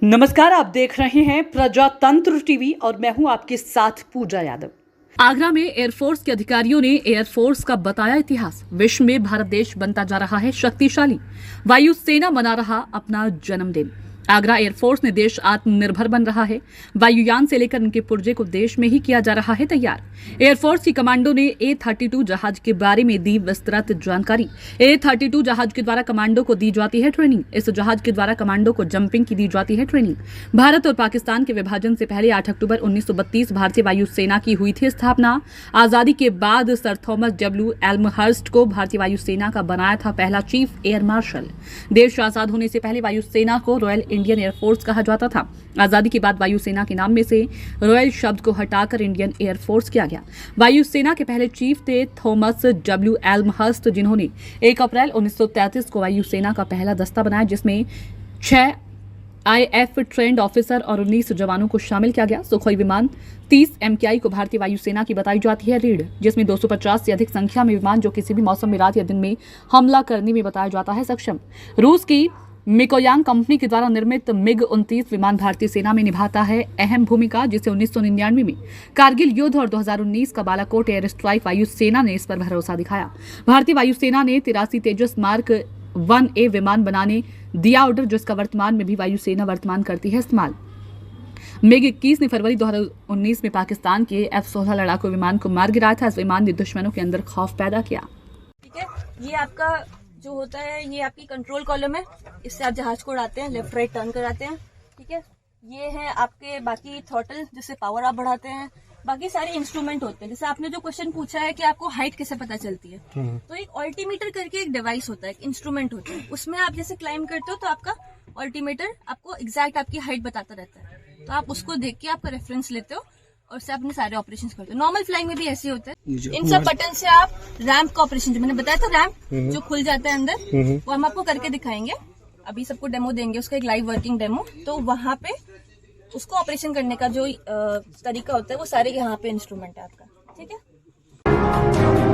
नमस्कार, आप देख रहे हैं प्रजातंत्र टीवी और मैं हूं आपके साथ पूजा यादव। आगरा में एयरफोर्स के अधिकारियों ने एयरफोर्स का बताया इतिहास। विश्व में भारत देश बनता जा रहा है शक्तिशाली। वायुसेना मना रहा अपना जन्मदिन। आगरा एयरफोर्स ने देश आत्मनिर्भर बन रहा है। वायुयान से लेकर उनके पुर्जे को देश में ही किया जा रहा है तैयार। एयरफोर्स की कमांडो ने A-32 जहाज के बारे में दी विस्तृत जानकारी। A-32 जहाज के द्वारा कमांडो को दी जाती है ट्रेनिंग। इस जहाज के द्वारा कमांडो को जंपिंग की दी जाती है ट्रेनिंग। भारत और पाकिस्तान के विभाजन से पहले 8 अक्टूबर 1932 भारतीय वायुसेना की हुई थी स्थापना। आजादी के बाद सर थॉमस W. एल्महर्स्ट को भारतीय वायुसेना का बनाया था पहला चीफ एयर मार्शल। देश आजाद होने से पहले वायुसेना को रॉयल इंडियन एयरफोर्स कहा जाता था। आजादी के बाद वायुसेना के नाम में से रॉयल शब्द को हटाकर इंडियन एयरफोर्स किया गया। वायुसेना के पहले चीफ थे थॉमस W. एल्महर्स्ट, जिन्होंने 1 अप्रैल 1933 को वायुसेना का पहला दस्ता बनाया, जिसमें 6 IF ट्रेंड ऑफिसर और 19 जवानों को शामिल किया गया। सुखोई विमान 30 MKI को भारतीय वायुसेना की बताई जाती है रीढ़, जिसमें 250 से अधिक संख्या में विमान जो किसी भी मौसम में रात या दिन में हमला करने में बताया जाता है सक्षम। रूस की मिकोयांग कंपनी के द्वारा निर्मित MiG-29 विमान भारतीय सेना में निभाता है अहम भूमिका, जिसे 1999 में कारगिल युद्ध और 2019 का बालाकोट एयर स्ट्राइक वायुसेना ने इस पर भरोसा दिखाया। भारतीय वायुसेना ने 83 तेजस मार्क 1A विमान बनाने दिया ऑर्डर, जिसका वर्तमान में भी वायुसेना वर्तमान करती है इस्तेमाल। MiG-21 ने फरवरी 2019 में पाकिस्तान के F-16 लड़ाकू विमान को मार गिराया था। इस विमान ने दुश्मनों के अंदर खौफ पैदा किया। ठीक है, ये आपका जो होता है, ये आपकी कंट्रोल कॉलम है। इससे आप जहाज को उड़ाते हैं, लेफ्ट राइट टर्न कराते हैं। ठीक है, ये है आपके बाकी थ्रॉटल, जिससे पावर आप बढ़ाते हैं। बाकी सारे इंस्ट्रूमेंट होते हैं। जैसे आपने जो क्वेश्चन पूछा है कि आपको हाइट कैसे पता चलती है, तो एक ऑल्टीमीटर करके एक डिवाइस होता है, एक इंस्ट्रूमेंट होता है। उसमें आप जैसे क्लाइम करते हो तो आपका ऑल्टीमीटर आपको एग्जैक्ट आपकी हाइट बताता रहता है। तो आप उसको देख के आपका रेफरेंस लेते हो और उससे अपने सारे ऑपरेशंस करते हो। नॉर्मल फ्लाइंग में भी ऐसे होता है। इन सब बटन से आप रैंप का ऑपरेशन, जो मैंने बताया था रैंप जो खुल जाता है अंदर, वो हम आपको करके दिखाएंगे। अभी सबको डेमो देंगे, उसका एक लाइव वर्किंग डेमो। तो वहां पे उसको ऑपरेशन करने का जो तरीका होता है, वो सारे यहाँ पे इंस्ट्रूमेंट है आपका। ठीक है।